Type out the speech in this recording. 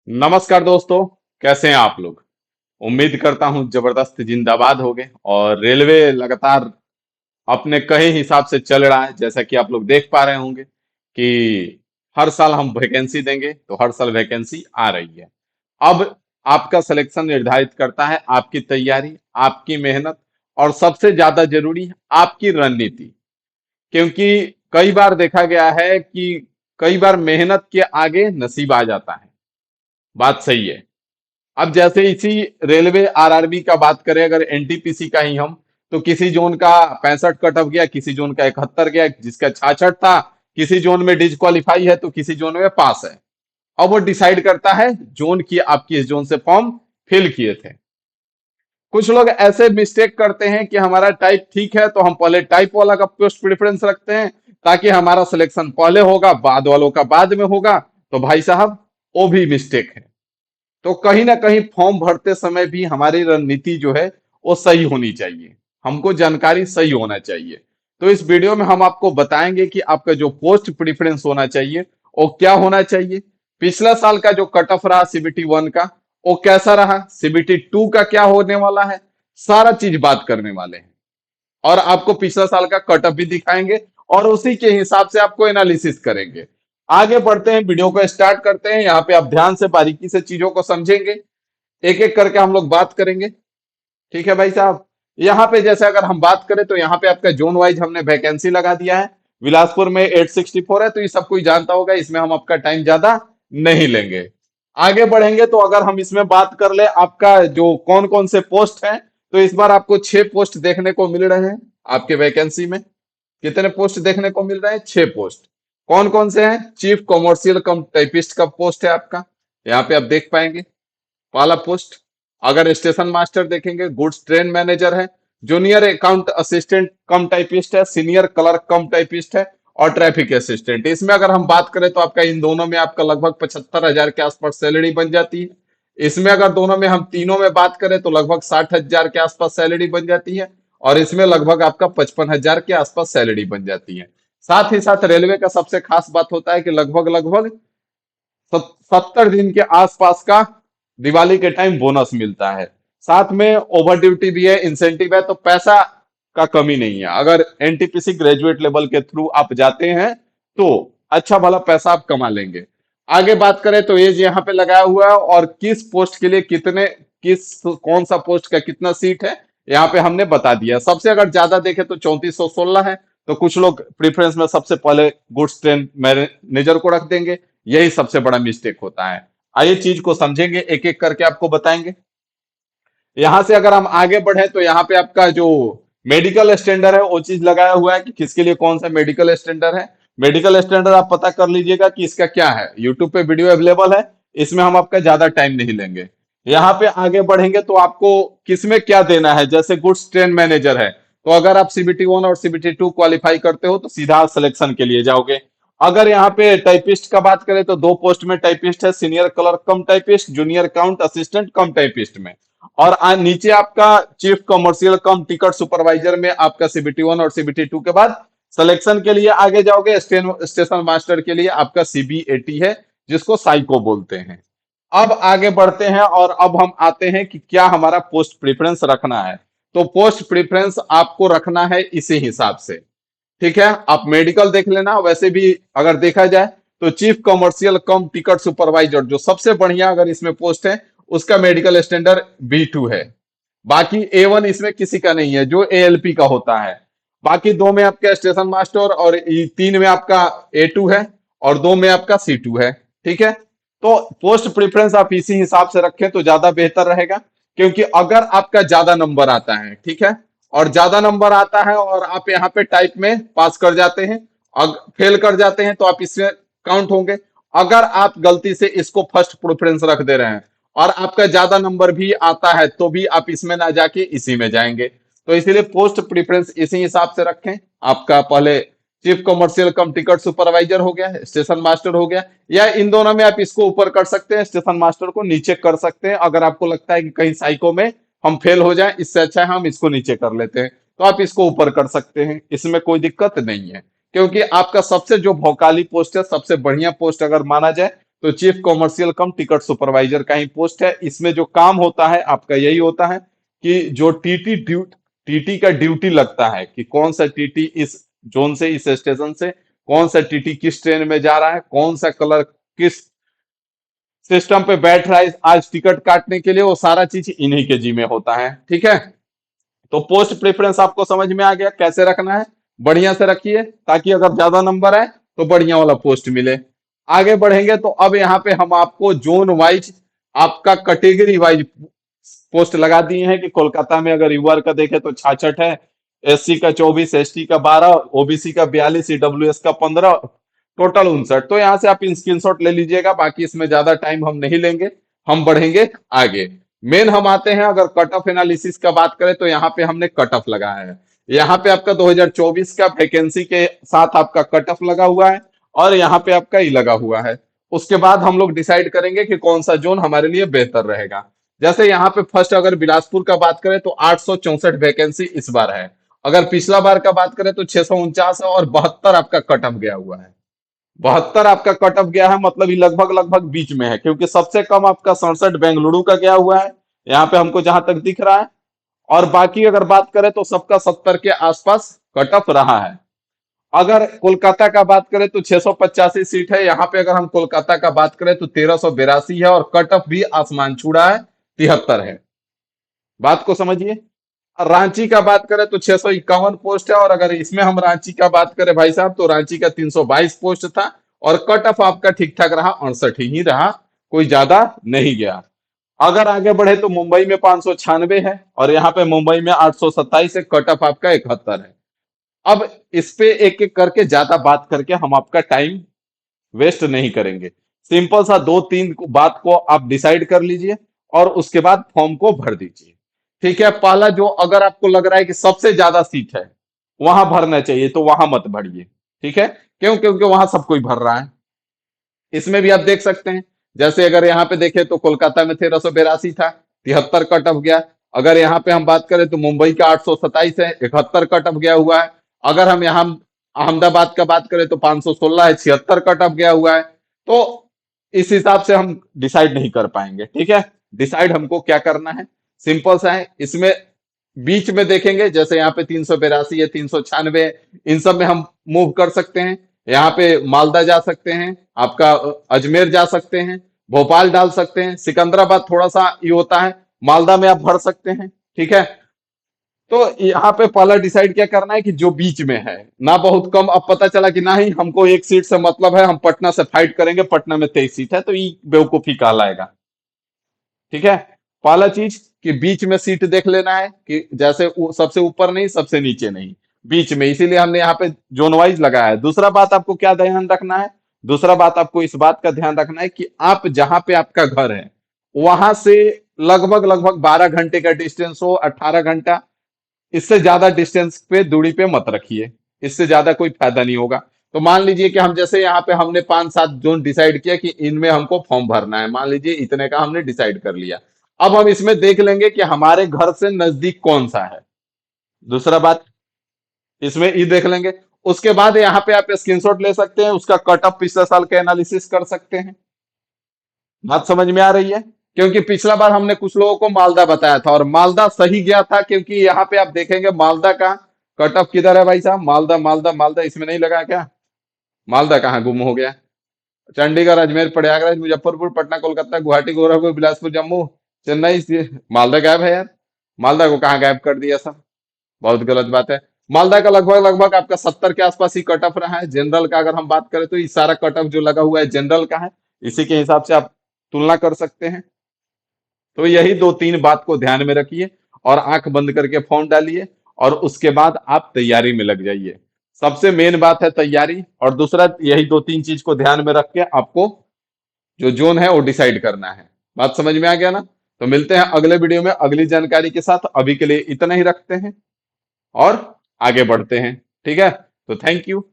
नमस्कार दोस्तों। कैसे हैं आप लोग। उम्मीद करता हूं जबरदस्त जिंदाबाद होंगे और रेलवे लगातार अपने कहे हिसाब से चल रहा है। जैसा कि आप लोग देख पा रहे होंगे कि हर साल हम वैकेंसी देंगे तो हर साल वैकेंसी आ रही है। अब आपका सिलेक्शन निर्धारित करता है आपकी तैयारी, आपकी मेहनत और सबसे ज्यादा जरूरी आपकी रणनीति। क्योंकि कई बार देखा गया है कि कई बार मेहनत के आगे नसीब आ जाता है। बात सही है। अब जैसे इसी रेलवे आरआरबी का बात करें, अगर एनटीपीसी का ही हम, तो किसी जोन का 65 कट ऑफ गया, किसी जोन का 71 गया, जिसका 66 था, किसी जोन में डिसक्वालीफाई है तो किसी जोन में पास है। अब वो डिसाइड करता है जोन की आप किस जोन से फॉर्म फिल किए थे। कुछ लोग ऐसे मिस्टेक करते हैं कि हमारा टाइप ठीक है तो हम पहले टाइप वाला का पोस्ट प्रेफरेंस रखते हैं ताकि हमारा सिलेक्शन पहले होगा, बाद वालों का बाद में होगा। तो भाई साहब, वो भी मिस्टेक है। तो कहीं ना कहीं फॉर्म भरते समय भी हमारी रणनीति जो है वो सही होनी चाहिए। हमको जानकारी सही होना चाहिए। तो इस वीडियो में हम आपको बताएंगे कि आपका जो पोस्ट प्रेफरेंस होना चाहिए वो क्या होना चाहिए। पिछला साल का जो कट ऑफ रहा सीबीटी 1 का, वो कैसा रहा, सीबीटी 2 का क्या होने वाला है, सारा चीज बात करने वाले हैं। और आपको पिछला साल का कट ऑफ भी दिखाएंगे और उसी के हिसाब से आपको एनालिसिस करेंगे। आगे बढ़ते हैं, वीडियो को स्टार्ट करते हैं। यहाँ पे आप ध्यान से बारीकी से चीजों को समझेंगे, एक एक करके हम लोग बात करेंगे। ठीक है भाई साहब। यहाँ पे जैसे अगर हम बात करें तो यहाँ पे आपका जोन वाइज हमने वैकेंसी लगा दिया है। बिलासपुर में 864 है, तो ये सब कोई जानता होगा, इसमें हम आपका टाइम ज्यादा नहीं लेंगे। आगे बढ़ेंगे तो अगर हम इसमें बात कर ले आपका जो कौन कौन से पोस्ट हैं, तो इस बार आपको 6 पोस्ट देखने को मिल रहे हैं। आपके वैकेंसी में कितने पोस्ट देखने को मिल रहे हैं? 6 पोस्ट। कौन कौन से हैं? चीफ कॉमर्शियल कम टाइपिस्ट का पोस्ट है आपका, यहाँ पे आप देख पाएंगे। पहला पोस्ट। अगर स्टेशन मास्टर देखेंगे, गुड्स ट्रेन मैनेजर है, जूनियर अकाउंट असिस्टेंट कम टाइपिस्ट है, सीनियर क्लर्क कम टाइपिस्ट है और ट्रैफिक असिस्टेंट। इसमें अगर हम बात करें तो आपका इन दोनों में आपका लगभग 75,000 के आसपास सैलरी बन जाती है। इसमें अगर दोनों में हम तीनों में बात करें तो लगभग 60,000 के आसपास सैलरी बन जाती है। और इसमें लगभग आपका 55,000 के आसपास सैलरी बन जाती है। साथ ही साथ रेलवे का सबसे खास बात होता है कि लगभग लगभग 70 दिन के आसपास का दिवाली के टाइम बोनस मिलता है। साथ में ओवर ड्यूटी भी है, इंसेंटिव है, तो पैसा का कमी नहीं है। अगर एनटीपीसी ग्रेजुएट लेवल के थ्रू आप जाते हैं तो अच्छा भला पैसा आप कमा लेंगे। आगे बात करें तो एज यहाँ पे लगाया हुआ है और किस पोस्ट के लिए कितने, किस कौन सा पोस्ट का कितना सीट है यहाँ पे हमने बता दिया। सबसे अगर ज्यादा देखें तो 3416 है। तो कुछ लोग प्रीफरेंस में सबसे पहले गुड्स ट्रेन मैनेजर को रख देंगे। यही सबसे बड़ा मिस्टेक होता है। आइए चीज को समझेंगे, एक एक करके आपको बताएंगे। यहां से अगर हम आगे बढ़े तो यहाँ पे आपका जो मेडिकल स्टैंडर्ड है वो चीज लगाया हुआ है कि किसके लिए कौन सा मेडिकल स्टैंडर्ड है। मेडिकल स्टैंडर्ड आप पता कर लीजिएगा कि इसका क्या है। यूट्यूब पे वीडियो अवेलेबल है, इसमें हम आपका ज्यादा टाइम नहीं लेंगे। यहाँ पे आगे बढ़ेंगे तो आपको किसमें क्या देना है। जैसे गुड्स ट्रेन मैनेजर है, तो अगर आप सीबीटी 1 और सीबीटी 2 क्वालिफाई करते हो तो सीधा सिलेक्शन के लिए जाओगे। अगर यहाँ पे टाइपिस्ट का बात करें तो 2 पोस्ट में टाइपिस्ट है, सीनियर क्लर्क कम टाइपिस्ट, जूनियर अकाउंट असिस्टेंट कम टाइपिस्ट में। और नीचे आपका चीफ कमर्शियल कम टिकट सुपरवाइजर में आपका सीबीटी 1 और सीबीटी 2 के बाद सिलेक्शन के लिए आगे जाओगे। स्टेशन मास्टर के लिए आपका सीबीएटी है, जिसको साइको बोलते हैं। अब आगे बढ़ते हैं और अब हम आते हैं कि क्या हमारा पोस्ट प्रेफरेंस रखना है। तो पोस्ट प्रेफरेंस आपको रखना है इसी हिसाब से। ठीक है, आप मेडिकल देख लेना। वैसे भी अगर देखा जाए तो चीफ कमर्शियल कम टिकट सुपरवाइजर जो सबसे बढ़िया अगर इसमें पोस्ट है, उसका मेडिकल स्टैंडर्ड B2 है। बाकी A1 इसमें किसी का नहीं है जो ALP का होता है। बाकी दो में आपका स्टेशन मास्टर और 3 में आपका A2 है और 2 में आपका C2 है। ठीक है, तो पोस्ट प्रेफरेंस आप इसी हिसाब से रखें तो ज्यादा बेहतर रहेगा। क्योंकि अगर आपका ज्यादा नंबर आता है, ठीक है, और ज्यादा नंबर आता है और आप यहाँ पे टाइप में पास कर जाते हैं, फेल कर जाते हैं, तो आप इसमें काउंट होंगे। अगर आप गलती से इसको फर्स्ट प्रेफरेंस रख दे रहे हैं और आपका ज्यादा नंबर भी आता है तो भी आप इसमें ना जाके इसी में जाएंगे। तो इसीलिए पोस्ट प्रेफरेंस इसी हिसाब से रखें। आपका पहले चीफ कमर्शियल कम टिकट सुपरवाइजर हो गया, स्टेशन मास्टर हो गया, या इन दोनों में आप इसको ऊपर कर सकते हैं, स्टेशन मास्टर को नीचे कर सकते हैं। अगर आपको लगता है कि कहीं साइको में हम फेल हो जाएं, इससे अच्छा है हम इसको नीचे कर लेते हैं, तो आप इसको ऊपर कर सकते हैं, इसमें कोई दिक्कत नहीं है। क्योंकि आपका सबसे जो भौकाली पोस्ट है, सबसे बढ़िया पोस्ट अगर माना जाए तो चीफ कॉमर्शियल कम टिकट सुपरवाइजर का ही पोस्ट है। इसमें जो काम होता है आपका यही होता है कि जो टीटी का ड्यूटी लगता है कि कौन सा टीटी इस जोन से, इस स्टेशन से, कौन सा टीटी किस ट्रेन में जा रहा है, कौन सा कलर किस सिस्टम पे बैठ रहा है आज टिकट काटने के लिए, वो सारा चीज इन्हीं के जिम्मे होता है। ठीक है, तो पोस्ट प्रेफरेंस आपको समझ में आ गया कैसे रखना है। बढ़िया से रखिए ताकि अगर ज्यादा नंबर आए तो बढ़िया वाला पोस्ट मिले। आगे बढ़ेंगे तो अब यहाँ पे हम आपको जोन वाइज, आपका कैटेगरी वाइज पोस्ट लगा दिए हैं कि कोलकाता में अगर यूआर का देखे तो 66 है, एससी का 24, एसटी का 12, ओबीसी का 42, ईडब्ल्यूएस का 15, टोटल 59। तो यहाँ से आप स्क्रीनशॉट ले लीजिएगा, बाकी इसमें ज्यादा टाइम हम नहीं लेंगे, हम बढ़ेंगे आगे। मेन हम आते हैं, अगर कट ऑफ एनालिसिस का बात करें तो यहाँ पे हमने कट ऑफ लगाया है। यहाँ पे आपका 2024 का वैकेंसी के साथ आपका कट ऑफ लगा हुआ है और यहाँ पे आपका ई लगा हुआ है। उसके बाद हम लोग डिसाइड करेंगे कि कौन सा जोन हमारे लिए बेहतर रहेगा। जैसे यहाँ पे फर्स्ट अगर बिलासपुर का बात करें तो 864 वैकेंसी इस बार है। अगर पिछला बार का बात करें तो 649 है और 72 आपका कट ऑफ गया हुआ है। 72 आपका कट ऑफ गया है, मतलब ये लगभग लगभग बीच में है, क्योंकि सबसे कम आपका 67 बेंगलुरु का गया हुआ है यहाँ पे हमको जहां तक दिख रहा है। और बाकी अगर बात करें तो सबका 70 के आसपास कट ऑफ रहा है। अगर कोलकाता का बात करें तो 685 सीट है यहाँ पे। अगर हम कोलकाता का बात करें तो 1382 है और कट ऑफ भी आसमान छूड़ा है, 73 है। बात को समझिए। रांची का बात करें तो 651 पोस्ट है और अगर इसमें हम रांची का बात करें भाई साहब तो रांची का 322 पोस्ट था और कट ऑफ आपका ठीक ठाक रहा, 68 ही रहा, कोई ज्यादा नहीं गया। अगर आगे बढ़े तो मुंबई में 596 है और यहाँ पे मुंबई में 827 है, कट ऑफ आपका 71 है। अब इस पे एक एक करके ज्यादा बात करके हम आपका टाइम वेस्ट नहीं करेंगे। सिंपल सा दो तीन बात को आप डिसाइड कर लीजिए और उसके बाद फॉर्म को भर दीजिए। ठीक है, पहला जो अगर आपको लग रहा है कि सबसे ज्यादा सीट है वहां भरना चाहिए तो वहां मत भरिए। ठीक है, क्यों? क्योंकि वहां सब कोई भर रहा है। इसमें भी आप देख सकते हैं, जैसे अगर यहाँ पे देखें तो कोलकाता में 1382 था, 73 कट ऑफ गया। अगर यहाँ पे हम बात करें तो मुंबई का 827 है, 71 कट ऑफ गया हुआ है। अगर हम यहाँ अहमदाबाद का बात करें तो 516 है, 76 कट ऑफ गया हुआ है। तो इस हिसाब से हम डिसाइड नहीं कर पाएंगे। ठीक है, डिसाइड हमको क्या करना है, सिंपल सा है। इसमें बीच में देखेंगे, जैसे यहाँ पे 382 है, 396, इन सब में हम मूव कर सकते हैं। यहाँ पे मालदा जा सकते हैं, आपका अजमेर जा सकते हैं, भोपाल डाल सकते हैं, सिकंदराबाद थोड़ा सा ये होता है, मालदा में आप भर सकते हैं। ठीक है, तो यहाँ पे पहला डिसाइड क्या करना है कि जो बीच में है, ना बहुत कम। अब पता चला कि ना ही हमको एक सीट से मतलब है, हम पटना से फाइट करेंगे, पटना में 23 सीट है, तो ये बेवकूफी कहलाएगा। ठीक है, पहला चीज कि बीच में सीट देख लेना है कि जैसे सबसे ऊपर नहीं, सबसे नीचे नहीं, बीच में, इसीलिए हमने यहाँ पे जोन वाइज लगाया है। दूसरा बात आपको क्या ध्यान रखना है, दूसरा बात आपको इस बात का ध्यान रखना है कि आप जहां पे आपका घर है वहां से लगभग लगभग 12 घंटे का डिस्टेंस हो, 18 घंटा, इससे ज्यादा डिस्टेंस पे, दूरी पे मत रखिए, इससे ज्यादा कोई फायदा नहीं होगा। तो मान लीजिए कि हम जैसे यहाँ पे हमने 5-7 जोन डिसाइड किया कि इनमें हमको फॉर्म भरना है, मान लीजिए इतने का हमने डिसाइड कर लिया। अब हम इसमें देख लेंगे कि हमारे घर से नजदीक कौन सा है। दूसरा बात, इसमें ई देख लेंगे। उसके बाद यहाँ पे आप स्क्रीनशॉट ले सकते हैं, उसका कट ऑफ पिछले साल का एनालिसिस कर सकते हैं। बात समझ में आ रही है? क्योंकि पिछला बार हमने कुछ लोगों को मालदा बताया था और मालदा सही गया था, क्योंकि यहाँ पे आप देखेंगे मालदा का कट ऑफ किधर है भाई साहब, मालदा मालदा मालदा, इसमें नहीं लगा क्या? मालदा कहाँ गुम हो गया? चंडीगढ़, अजमेर, प्रयागराज, मुजफ्फरपुर, पटना, कोलकाता, गुवाहाटी, गोरखपुर, बिलासपुर, जम्मू, चेन्नई मालदा गायब है यार। मालदा को कहाँ गायब कर दिया सब? बहुत गलत बात है। मालदा का लगभग लगभग आपका 70 के आसपास ही कट ऑफ रहा है। जनरल का अगर हम बात करें तो ये सारा कट ऑफ जो लगा हुआ है जनरल का है, इसी के हिसाब से आप तुलना कर सकते हैं। तो यही दो तीन बात को ध्यान में रखिए और आंख बंद करके फॉर्म डालिए और उसके बाद आप तैयारी में लग जाइए। सबसे मेन बात है तैयारी, और दूसरा यही दो तीन चीज को ध्यान में रख के आपको जो जोन है वो डिसाइड करना है। बात समझ में आ गया ना? तो मिलते हैं अगले वीडियो में अगली जानकारी के साथ। अभी के लिए इतना ही रखते हैं और आगे बढ़ते हैं। ठीक है, तो थैंक यू।